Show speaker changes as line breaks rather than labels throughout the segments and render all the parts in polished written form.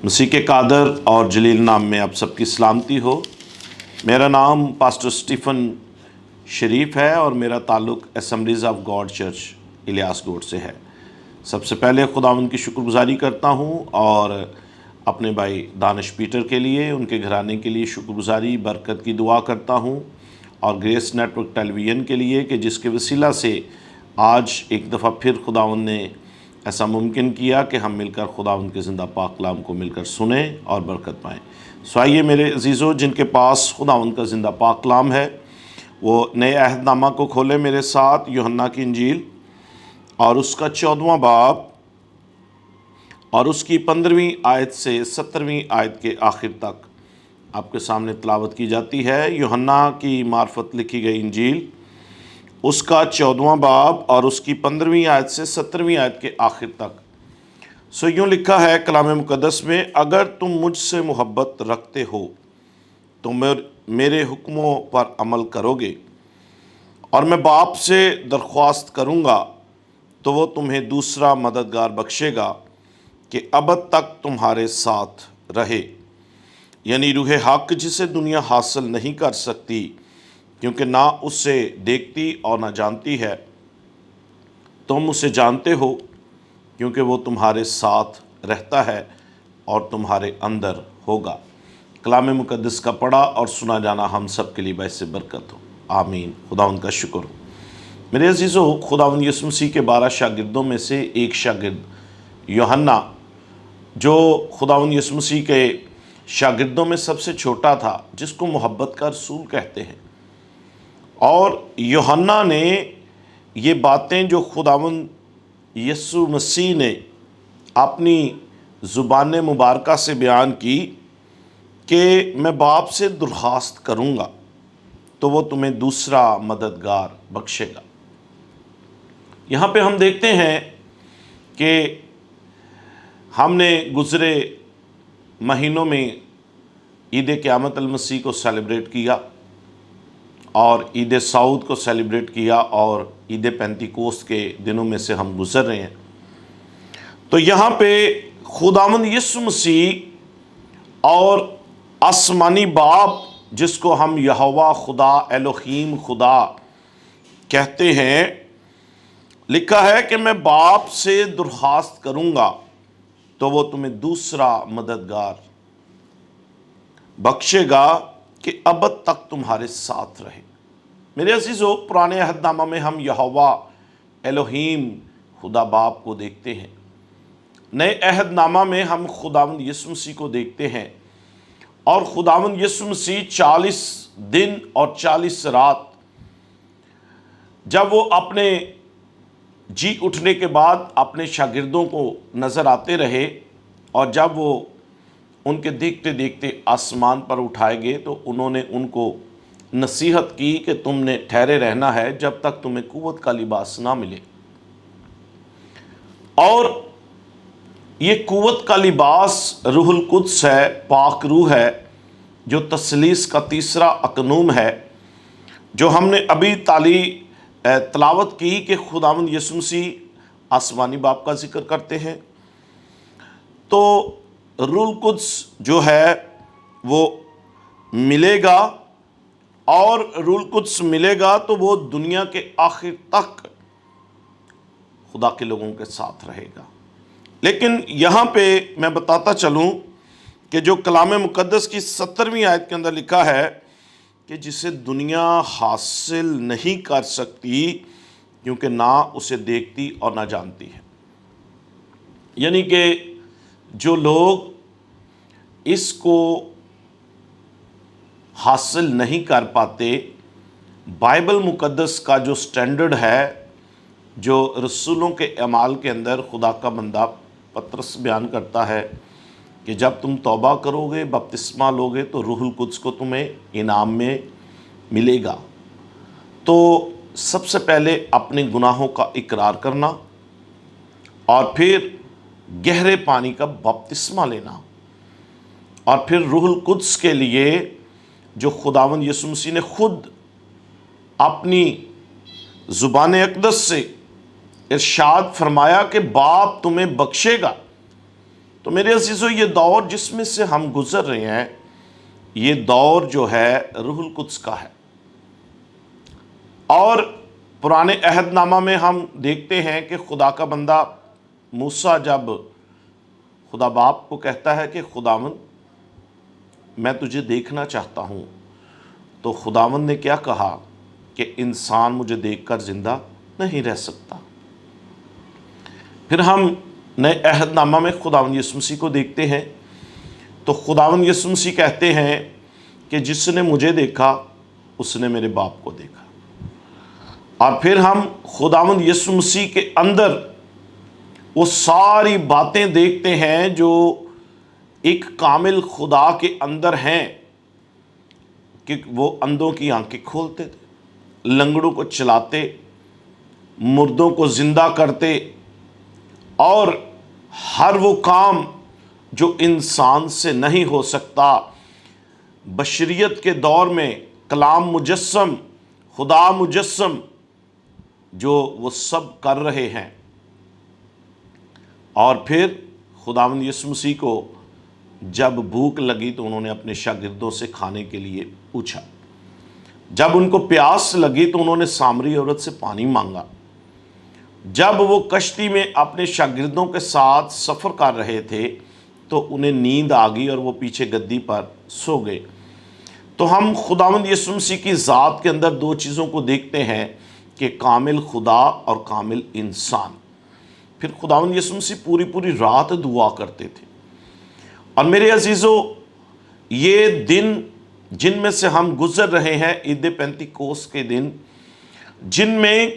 مسیح کے قادر اور جلیل نام میں آپ سب کی سلامتی ہو۔ میرا نام پاسٹر سٹیفن شریف ہے اور میرا تعلق assemblies of God church Ilyas Goth سے ہے۔ سب سے پہلے خداوند کی شکر گزاری کرتا ہوں اور اپنے بھائی دانش پیٹر کے لیے، ان کے گھرانے کے لیے شکر گزاری برکت کی دعا کرتا ہوں، اور گریس نیٹ ورک ٹیلی ویژن کے لیے کہ جس کے وسیلہ سے آج ایک دفعہ پھر خداوند نے ایسا ممکن کیا کہ ہم مل کر خداوند کے زندہ پاک کلام کو مل کر سنیں اور برکت پائیں۔ آئیے میرے عزیزو، جن کے پاس خداوند کا زندہ پاک کلام ہے وہ نئے عہد نامہ کو کھولے میرے ساتھ، یوحنا کی انجیل اور اس کا 14واں باب اور اس کی 15ویں آیت سے 17ویں آیت کے آخر تک آپ کے سامنے تلاوت کی جاتی ہے۔ یوحنا کی معرفت لکھی گئی انجیل، اس کا 14واں باب اور اس کی 15ویں آیت سے 17ویں آیت کے آخر تک۔ یوں لکھا ہے کلام مقدس میں، اگر تم مجھ سے محبت رکھتے ہو تو میرے حکموں پر عمل کرو گے، اور میں باپ سے درخواست کروں گا تو وہ تمہیں دوسرا مددگار بخشے گا کہ ابد تک تمہارے ساتھ رہے، یعنی روح حق، جسے دنیا حاصل نہیں کر سکتی کیونکہ نہ اسے دیکھتی اور نہ جانتی ہے۔ تم اسے جانتے ہو کیونکہ وہ تمہارے ساتھ رہتا ہے اور تمہارے اندر ہوگا۔ کلام مقدس کا پڑھا اور سنا جانا ہم سب کے لیے باعث برکت ہو، آمین۔ خداوند کا شکر ہو۔ میرے عزیزو، خداوند یسوع مسیح کے 12 شاگردوں میں سے ایک شاگرد یوحنا، جو خداوند یسوع مسیح کے شاگردوں میں سب سے چھوٹا تھا، جس کو محبت کا رسول کہتے ہیں، اور یوحنا نے یہ باتیں جو خداوند یسوع مسیح نے اپنی زبان مبارکہ سے بیان کی کہ میں باپ سے درخواست کروں گا تو وہ تمہیں دوسرا مددگار بخشے گا۔ یہاں پہ ہم دیکھتے ہیں کہ ہم نے گزرے مہینوں میں عید قیامت المسیح کو سیلیبریٹ کیا اور عید سعود کو سیلیبریٹ کیا، اور عید پینتیکوست کے دنوں میں سے ہم گزر رہے ہیں۔ تو یہاں پہ خداوند یسوع مسیح اور آسمانی باپ، جس کو ہم یہوہ خدا، الوہیم خدا کہتے ہیں، لکھا ہے کہ میں باپ سے درخواست کروں گا تو وہ تمہیں دوسرا مددگار بخشے گا کہ ابد تک تمہارے ساتھ رہے۔ میرے عزیزو، پرانے عہد نامہ میں ہم یہوہ الوہیم خدا باپ کو دیکھتے ہیں، نئے عہد نامہ میں ہم خداوند یسوع مسیح کو دیکھتے ہیں، اور خداوند یسوع مسیح 40 دن اور 40 رات جب وہ اپنے جی اٹھنے کے بعد اپنے شاگردوں کو نظر آتے رہے، اور جب وہ ان کے دیکھتے دیکھتے آسمان پر اٹھائے گئے تو انہوں نے ان کو نصیحت کی کہ تم نے ٹھہرے رہنا ہے جب تک تمہیں قوت کا لباس نہ ملے۔ اور یہ قوت کا لباس روح القدس ہے، پاک روح ہے، جو تثلیث کا تیسرا اقنوم ہے، جو ہم نے ابھی تلاوت کی کہ خداوند یسوع مسیح آسمانی باپ کا ذکر کرتے ہیں، تو روح القدس جو ہے وہ ملے گا، اور روح القدس ملے گا تو وہ دنیا کے آخر تک خدا کے لوگوں کے ساتھ رہے گا۔ لیکن یہاں پہ میں بتاتا چلوں کہ جو کلام مقدس کی 17ویں آیت کے اندر لکھا ہے کہ جسے دنیا حاصل نہیں کر سکتی کیونکہ نہ اسے دیکھتی اور نہ جانتی ہے، یعنی کہ جو لوگ اس کو حاصل نہیں کر پاتے، بائبل مقدس کا جو سٹینڈرڈ ہے، جو رسولوں کے اعمال کے اندر خدا کا بندہ پطرس بیان کرتا ہے کہ جب تم توبہ کرو گے، بپتسمہ لوگے تو روح القدس کو تمہیں انعام میں ملے گا۔ تو سب سے پہلے اپنے گناہوں کا اقرار کرنا، اور پھر گہرے پانی کا بپتسمہ لینا، اور پھر روح القدس کے لیے جو خداوند یسوع مسیح نے خود اپنی زبان اقدس سے ارشاد فرمایا کہ باپ تمہیں بخشے گا تو میرے عزیزو، یہ دور جس میں سے ہم گزر رہے ہیں، یہ دور جو ہے روح القدس کا ہے۔ اور پرانے عہد نامہ میں ہم دیکھتے ہیں کہ خدا کا بندہ موسیٰ جب خدا باپ کو کہتا ہے کہ خداوند میں تجھے دیکھنا چاہتا ہوں، تو خداوند نے کیا کہا کہ انسان مجھے دیکھ کر زندہ نہیں رہ سکتا۔ پھر ہم نئے عہد نامہ میں خداوند یسوع مسیح کو دیکھتے ہیں، تو خداوند یسوع مسیح کہتے ہیں کہ جس نے مجھے دیکھا اس نے میرے باپ کو دیکھا۔ اور پھر ہم خداوند یسوع مسیح کے اندر وہ ساری باتیں دیکھتے ہیں جو ایک کامل خدا کے اندر ہیں، کہ وہ اندھوں کی آنکھیں کھولتے تھے، لنگڑوں کو چلاتے، مردوں کو زندہ کرتے، اور ہر وہ کام جو انسان سے نہیں ہو سکتا، بشریت کے دور میں کلام مجسم، خدا مجسم، جو وہ سب کر رہے ہیں۔ اور پھر خداوند یسوع مسیح کو جب بھوک لگی تو انہوں نے اپنے شاگردوں سے کھانے کے لیے پوچھا، جب ان کو پیاس لگی تو انہوں نے سامری عورت سے پانی مانگا، جب وہ کشتی میں اپنے شاگردوں کے ساتھ سفر کر رہے تھے تو انہیں نیند آ گئی اور وہ پیچھے گدی پر سو گئے۔ تو ہم خداوند یسوع مسیح کی ذات کے اندر دو چیزوں کو دیکھتے ہیں، کہ کامل خدا اور کامل انسان۔ پھر خداوند یسوع مسیح پوری پوری رات دعا کرتے تھے۔ اور میرے عزیزو، یہ دن جن میں سے ہم گزر رہے ہیں، عید پینتیکوس کے دن، جن میں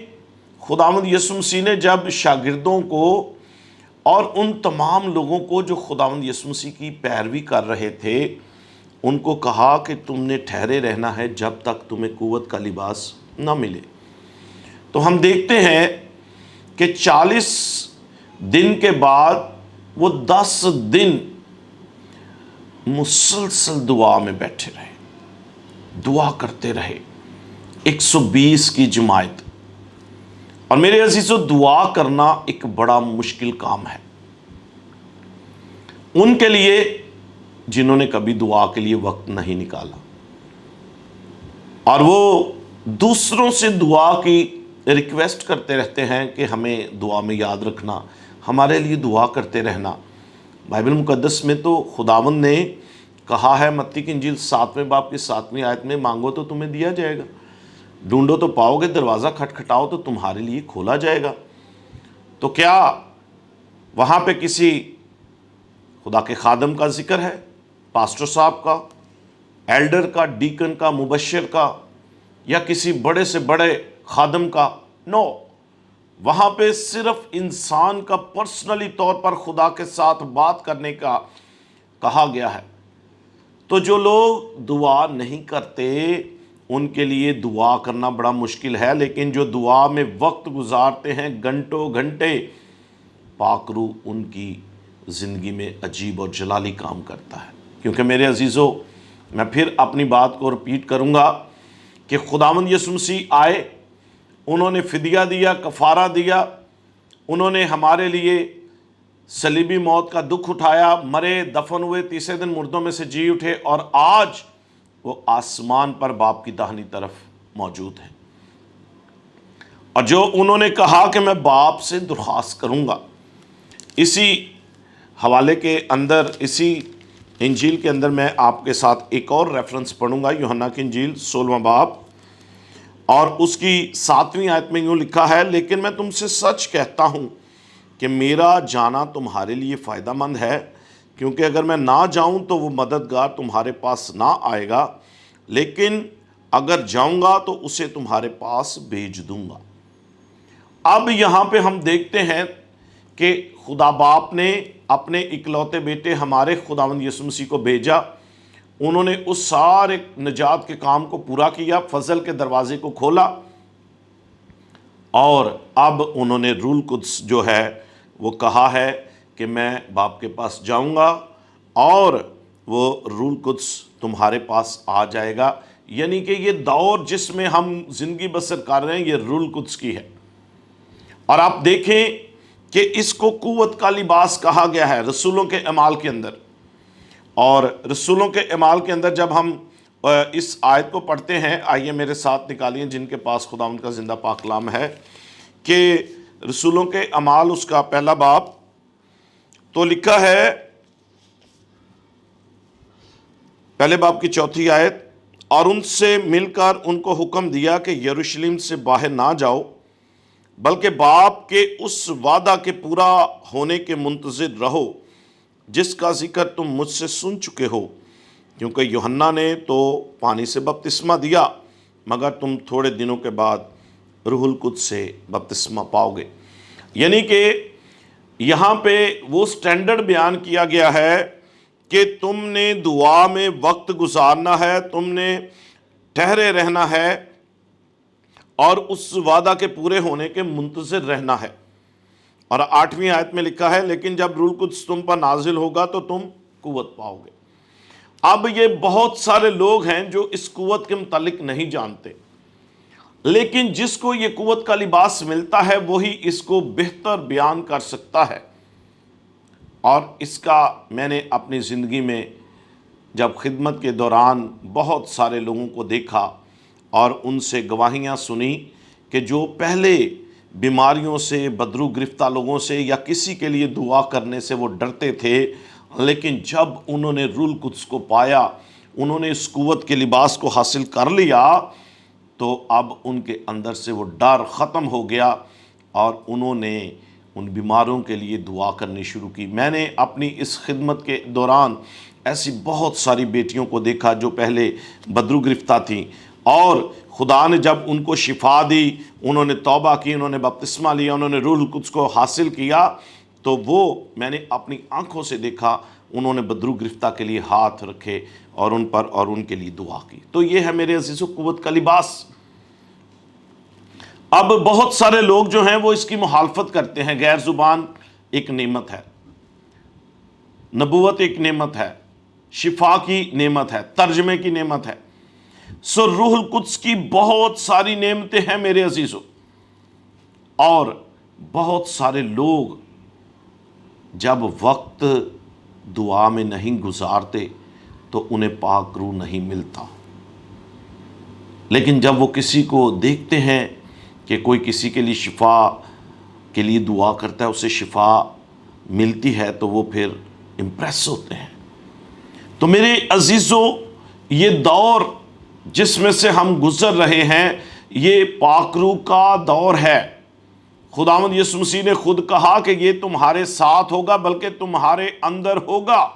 خداوند یسوع مسیح نے جب شاگردوں کو اور ان تمام لوگوں کو جو خداوند یسوع مسیح کی پیروی کر رہے تھے، ان کو کہا کہ تم نے ٹھہرے رہنا ہے جب تک تمہیں قوت کا لباس نہ ملے۔ تو ہم دیکھتے ہیں کہ 40 دن کے بعد وہ 10 دن مسلسل دعا میں بیٹھے رہے، دعا کرتے رہے، 120 کی جماعت۔ اور میرے عزیزو، دعا کرنا ایک بڑا مشکل کام ہے ان کے لیے جنہوں نے کبھی دعا کے لیے وقت نہیں نکالا، اور وہ دوسروں سے دعا کی ریکویسٹ کرتے رہتے ہیں کہ ہمیں دعا میں یاد رکھنا، ہمارے لیے دعا کرتے رہنا۔ بائبل مقدس میں تو خداوند نے کہا ہے، متی کی انجیل 7ویں باب کی 7ویں آیت میں، مانگو تو تمہیں دیا جائے گا، ڈھونڈو تو پاؤ گے، دروازہ کھٹکھٹاؤ تو تمہارے لیے کھولا جائے گا۔ تو کیا وہاں پہ کسی خدا کے خادم کا ذکر ہے، پاسٹر صاحب کا، ایلڈر کا، ڈیکن کا، مبشر کا، یا کسی بڑے سے بڑے خادم کا؟ نو، وہاں پہ صرف انسان کا پرسنلی طور پر خدا کے ساتھ بات کرنے کا کہا گیا ہے۔ تو جو لوگ دعا نہیں کرتے ان کے لیے دعا کرنا بڑا مشکل ہے، لیکن جو دعا میں وقت گزارتے ہیں گھنٹوں گھنٹے، پاک روح ان کی زندگی میں عجیب اور جلالی کام کرتا ہے۔ کیونکہ میرے عزیزو، میں پھر اپنی بات کو رپیٹ کروں گا کہ خداوند یسوع مسیح آئے، انہوں نے فدیہ دیا، کفارہ دیا، انہوں نے ہمارے لیے صلیبی موت کا دکھ اٹھایا، مرے، دفن ہوئے، تیسرے دن مردوں میں سے جی اٹھے، اور آج وہ آسمان پر باپ کی داہنی طرف موجود ہے۔ اور جو انہوں نے کہا کہ میں باپ سے درخواست کروں گا، اسی حوالے کے اندر، اسی انجیل کے اندر میں آپ کے ساتھ ایک اور ریفرنس پڑھوں گا، یوحنا کی انجیل 16واں باب، اور اس کی 7ویں آیت میں یوں لکھا ہے، لیکن میں تم سے سچ کہتا ہوں کہ میرا جانا تمہارے لیے فائدہ مند ہے، کیونکہ اگر میں نہ جاؤں تو وہ مددگار تمہارے پاس نہ آئے گا، لیکن اگر جاؤں گا تو اسے تمہارے پاس بھیج دوں گا۔ اب یہاں پہ ہم دیکھتے ہیں کہ خدا باپ نے اپنے اکلوتے بیٹے ہمارے خداوند یسوع مسیح کو بھیجا، انہوں نے اس سارے نجات کے کام کو پورا کیا، فضل کے دروازے کو کھولا، اور اب انہوں نے روح القدس جو ہے وہ کہا ہے کہ میں باپ کے پاس جاؤں گا اور وہ روح القدس تمہارے پاس آ جائے گا۔ یعنی کہ یہ دور جس میں ہم زندگی بسر کر رہے ہیں، یہ روح القدس کی ہے۔ اور آپ دیکھیں کہ اس کو قوت کا لباس کہا گیا ہے رسولوں کے اعمال کے اندر۔ اور رسولوں کے اعمال کے اندر جب ہم اس آیت کو پڑھتے ہیں، آئیے میرے ساتھ نکالیے جن کے پاس خداوند کا زندہ پاک کلام ہے، کہ رسولوں کے اعمال اس کا پہلا باب، تو لکھا ہے پہلے باب کی 4 آیت، اور ان سے مل کر ان کو حکم دیا کہ یروشلم سے باہر نہ جاؤ، بلکہ باپ کے اس وعدہ کے پورا ہونے کے منتظر رہو جس کا ذکر تم مجھ سے سن چکے ہو، کیونکہ یوحنا نے تو پانی سے بپتسمہ دیا، مگر تم تھوڑے دنوں کے بعد روح القدس سے بپتسمہ پاؤ گے۔ یعنی کہ یہاں پہ وہ سٹینڈرڈ بیان کیا گیا ہے کہ تم نے دعا میں وقت گزارنا ہے، تم نے ٹھہرے رہنا ہے، اور اس وعدہ کے پورے ہونے کے منتظر رہنا ہے۔ اور 8ویں آیت میں لکھا ہے، لیکن جب روح القدس تم پر نازل ہوگا تو تم قوت پاؤ گے۔ اب یہ بہت سارے لوگ ہیں جو اس قوت کے متعلق نہیں جانتے، لیکن جس کو یہ قوت کا لباس ملتا ہے وہی اس کو بہتر بیان کر سکتا ہے۔ اور اس کا میں نے اپنی زندگی میں جب خدمت کے دوران بہت سارے لوگوں کو دیکھا اور ان سے گواہیاں سنی کہ جو پہلے بیماریوں سے، بدرو گرفتہ لوگوں سے یا کسی کے لیے دعا کرنے سے وہ ڈرتے تھے، لیکن جب انہوں نے روح القدس کو پایا، انہوں نے اس قوت کے لباس کو حاصل کر لیا، تو اب ان کے اندر سے وہ ڈر ختم ہو گیا اور انہوں نے ان بیماروں کے لیے دعا کرنی شروع کی۔ میں نے اپنی اس خدمت کے دوران ایسی بہت ساری بیٹیوں کو دیکھا جو پہلے بدرو گرفتہ تھیں، اور خدا نے جب ان کو شفا دی، انہوں نے توبہ کی، انہوں نے بپتسمہ لیا، انہوں نے روح القدس کو حاصل کیا، تو وہ میں نے اپنی آنکھوں سے دیکھا، انہوں نے بدرو گرفتہ کے لیے ہاتھ رکھے اور ان پر اور ان کے لیے دعا کی۔ تو یہ ہے میرے عزیزو قوت کا لباس۔ اب بہت سارے لوگ جو ہیں وہ اس کی مخالفت کرتے ہیں۔ غیر زبان ایک نعمت ہے، نبوت ایک نعمت ہے، شفا کی نعمت ہے، ترجمے کی نعمت ہے۔ سو روح القدس کی بہت ساری نعمتیں ہیں میرے عزیزو، اور بہت سارے لوگ جب وقت دعا میں نہیں گزارتے تو انہیں پاک روح نہیں ملتا، لیکن جب وہ کسی کو دیکھتے ہیں کہ کوئی کسی کے لیے شفا کے لیے دعا کرتا ہے، اسے شفا ملتی ہے، تو وہ پھر امپریس ہوتے ہیں۔ تو میرے عزیزو، یہ دور جس میں سے ہم گزر رہے ہیں یہ پاک روح کا دور ہے۔ خداوند یسوع مسیح نے خود کہا کہ یہ تمہارے ساتھ ہوگا، بلکہ تمہارے اندر ہوگا،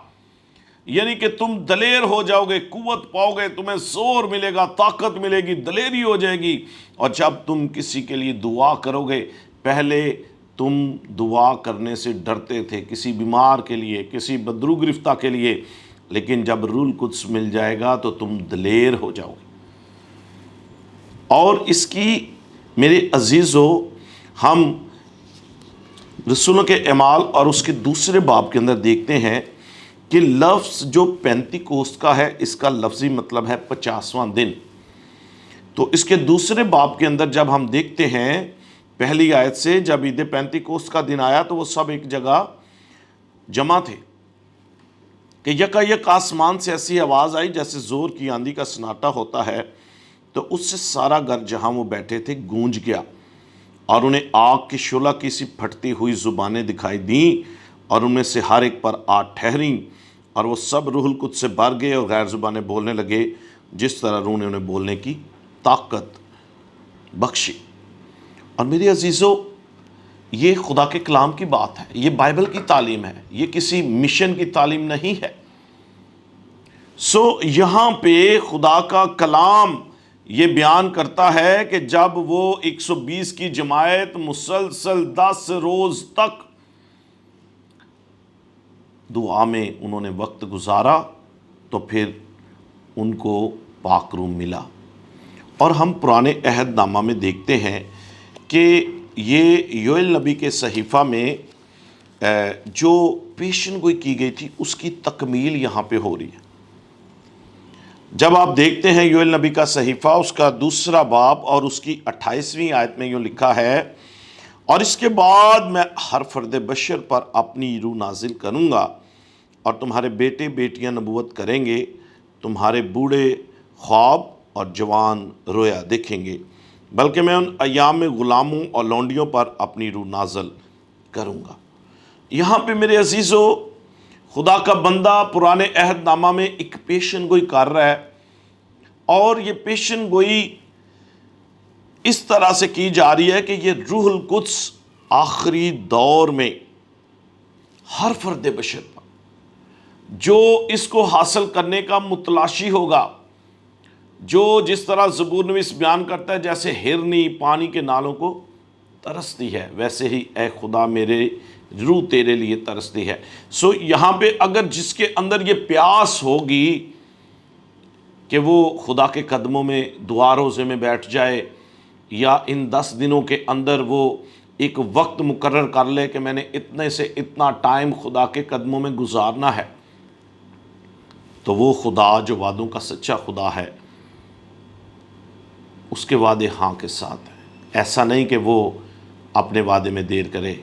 یعنی کہ تم دلیر ہو جاؤ گے، قوت پاؤ گے، تمہیں زور ملے گا، طاقت ملے گی، دلیری ہو جائے گی۔ اور جب تم کسی کے لیے دعا کرو گے، پہلے تم دعا کرنے سے ڈرتے تھے کسی بیمار کے لیے، کسی بدرو گرفتہ کے لیے، لیکن جب روح القدس مل جائے گا تو تم دلیر ہو جاؤ گے۔ اور اس کی میرے عزیزو، ہم رسولوں کے اعمال اور اس کے دوسرے باب کے اندر دیکھتے ہیں کہ لفظ جو پینتیکوست کا ہے، اس کا لفظی مطلب ہے 50واں دن۔ تو اس کے دوسرے باب کے اندر جب ہم دیکھتے ہیں پہلی آیت سے، جب عید پینتیکوست کا دن آیا تو وہ سب ایک جگہ جمع تھے کہ یکایک آسمان سے ایسی آواز آئی جیسے زور کی آندھی کا سناٹا ہوتا ہے، تو اس سے سارا گھر جہاں وہ بیٹھے تھے گونج گیا، اور انہیں آگ کی شعلہ کی سی پھٹتی ہوئی زبانیں دکھائی دیں، اور ان میں سے ہر ایک پر آ ٹھہریں، اور وہ سب روح القدس سے بھر گئے اور غیر زبانیں بولنے لگے جس طرح روح نے انہیں بولنے کی طاقت بخشی۔ اور میرے عزیزو، یہ خدا کے کلام کی بات ہے، یہ بائبل کی تعلیم ہے، یہ کسی مشن کی تعلیم نہیں ہے۔ سو یہاں پہ خدا کا کلام یہ بیان کرتا ہے کہ جب وہ 120 کی جماعت مسلسل 10 روز تک دعا میں انہوں نے وقت گزارا، تو پھر ان کو پاک روح ملا۔ اور ہم پرانے عہد نامہ میں دیکھتے ہیں کہ یہ یوئیل نبی کے صحیفہ میں جو پیشن گوئی کی گئی تھی اس کی تکمیل یہاں پہ ہو رہی ہے۔ جب آپ دیکھتے ہیں یوئیل نبی کا صحیفہ، اس کا دوسرا باب اور اس کی 28ویں آیت میں یوں لکھا ہے، اور اس کے بعد میں ہر فرد بشر پر اپنی روح نازل کروں گا، اور تمہارے بیٹے بیٹیاں نبوت کریں گے، تمہارے بوڑھے خواب اور جوان رویا دیکھیں گے، بلکہ میں ان ایام میں غلاموں اور لونڈیوں پر اپنی روح نازل کروں گا۔ یہاں پہ میرے عزیزو، خدا کا بندہ پرانے عہد نامہ میں ایک پیشن گوئی کر رہا ہے، اور یہ پیشن گوئی اس طرح سے کی جا رہی ہے کہ یہ روح القدس آخری دور میں ہر فرد بشر پر جو اس کو حاصل کرنے کا متلاشی ہوگا، جو جس طرح زبور نویس بیان کرتا ہے جیسے ہرنی پانی کے نالوں کو ترستی ہے، ویسے ہی اے خدا میرے روح تیرے لیے ترستی ہے۔ سو یہاں پہ اگر جس کے اندر یہ پیاس ہوگی کہ وہ خدا کے قدموں میں دعا روزے میں بیٹھ جائے، یا ان 10 دنوں کے اندر وہ ایک وقت مقرر کر لے کہ میں نے اتنے سے اتنا ٹائم خدا کے قدموں میں گزارنا ہے، تو وہ خدا جو وعدوں کا سچا خدا ہے، اس کے وعدے ہاں کے ساتھ ہیں۔ ایسا نہیں کہ وہ اپنے وعدے میں دیر کرے۔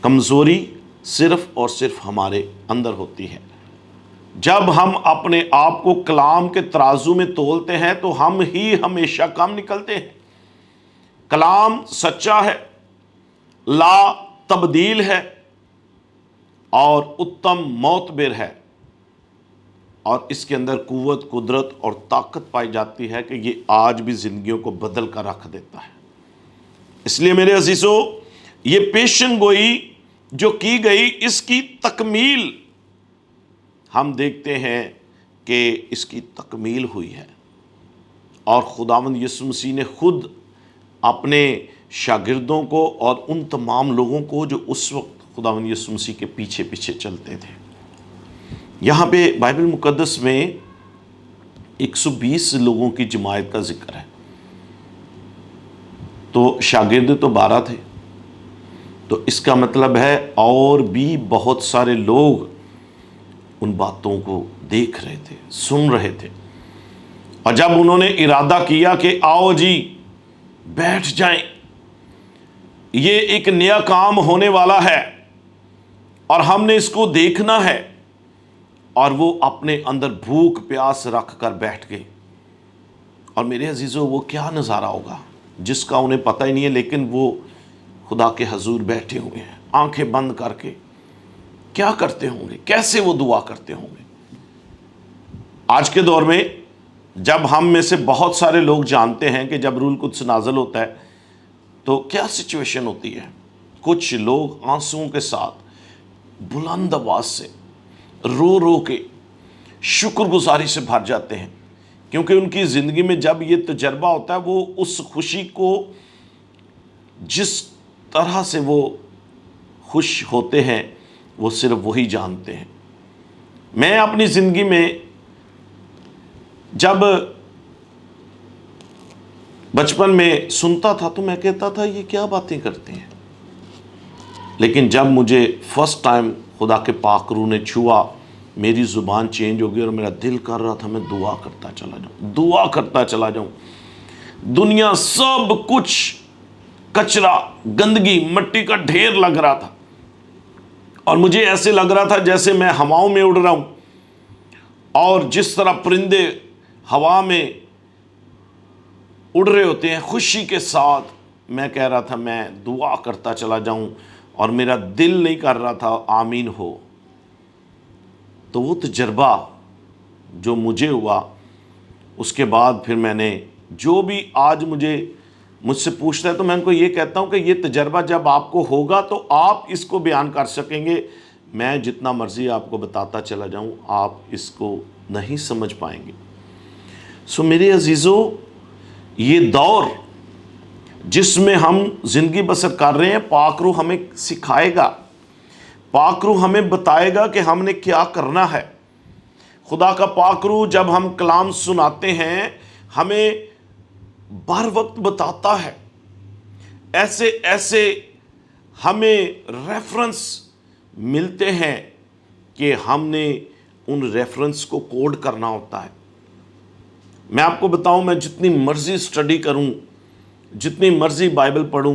کمزوری صرف اور صرف ہمارے اندر ہوتی ہے۔ جب ہم اپنے آپ کو کلام کے ترازو میں تولتے ہیں تو ہم ہی ہمیشہ کم نکلتے ہیں۔ کلام سچا ہے، لا تبدیل ہے، اور اتم معتبر ہے، اور اس کے اندر قوت، قدرت اور طاقت پائی جاتی ہے کہ یہ آج بھی زندگیوں کو بدل کر رکھ دیتا ہے۔ اس لیے میرے عزیزو، یہ پیشن گوئی جو کی گئی، اس کی تکمیل ہم دیکھتے ہیں کہ اس کی تکمیل ہوئی ہے، اور خداوند یسوع مسیح نے خود اپنے شاگردوں کو اور ان تمام لوگوں کو جو اس وقت خداوند یسوع مسیح کے پیچھے پیچھے چلتے تھے۔ یہاں پہ بائبل مقدس میں 120 لوگوں کی جماعت کا ذکر ہے، تو شاگرد تو 12 تھے، تو اس کا مطلب ہے اور بھی بہت سارے لوگ ان باتوں کو دیکھ رہے تھے، سن رہے تھے، اور جب انہوں نے ارادہ کیا کہ آؤ جی بیٹھ جائیں، یہ ایک نیا کام ہونے والا ہے اور ہم نے اس کو دیکھنا ہے، اور وہ اپنے اندر بھوک پیاس رکھ کر بیٹھ گئے۔ اور میرے عزیزو، وہ کیا نظارہ ہوگا جس کا انہیں پتہ ہی نہیں ہے، لیکن وہ خدا کے حضور بیٹھے ہوئے ہیں آنکھیں بند کر کے۔ کیا کرتے ہوں گے، کیسے وہ دعا کرتے ہوں گے؟ آج کے دور میں جب ہم میں سے بہت سارے لوگ جانتے ہیں کہ جب روح القدس نازل ہوتا ہے تو کیا سچویشن ہوتی ہے، کچھ لوگ آنسوؤں کے ساتھ بلند آواز سے رو رو کے شکر گزاری سے بھر جاتے ہیں، کیونکہ ان کی زندگی میں جب یہ تجربہ ہوتا ہے، وہ اس خوشی کو جس طرح سے وہ خوش ہوتے ہیں وہ صرف وہی جانتے ہیں۔ میں اپنی زندگی میں جب بچپن میں سنتا تھا تو میں کہتا تھا یہ کیا باتیں کرتے ہیں، لیکن جب مجھے فرسٹ ٹائم خدا کے پاک روح نے چھوا، میری زبان چینج ہو گئی اور میرا دل کر رہا تھا میں دعا کرتا چلا جاؤں، دعا کرتا چلا جاؤں۔ دنیا سب کچھ کچرا، گندگی، مٹی کا ڈھیر لگ رہا تھا، اور مجھے ایسے لگ رہا تھا جیسے میں ہواؤں میں اڑ رہا ہوں، اور جس طرح پرندے ہوا میں اڑ رہے ہوتے ہیں خوشی کے ساتھ، میں کہہ رہا تھا میں دعا کرتا چلا جاؤں، اور میرا دل نہیں کر رہا تھا آمین ہو۔ تو وہ تجربہ جو مجھے ہوا، اس کے بعد پھر میں نے جو بھی آج مجھ سے پوچھتا ہے تو میں ان کو یہ کہتا ہوں کہ یہ تجربہ جب آپ کو ہوگا تو آپ اس کو بیان کر سکیں گے۔ میں جتنا مرضی آپ کو بتاتا چلا جاؤں، آپ اس کو نہیں سمجھ پائیں گے۔ سو میرے عزیزو، یہ دور جس میں ہم زندگی بسر کر رہے ہیں، پاک روح ہمیں سکھائے گا، پاک روح ہمیں بتائے گا کہ ہم نے کیا کرنا ہے۔ خدا کا پاک روح جب ہم کلام سناتے ہیں ہمیں بر وقت بتاتا ہے، ایسے ایسے ہمیں ریفرنس ملتے ہیں کہ ہم نے ان ریفرنس کو کوڈ کرنا ہوتا ہے۔ میں آپ کو بتاؤں، میں جتنی مرضی اسٹڈی کروں، جتنی مرضی بائبل پڑھوں،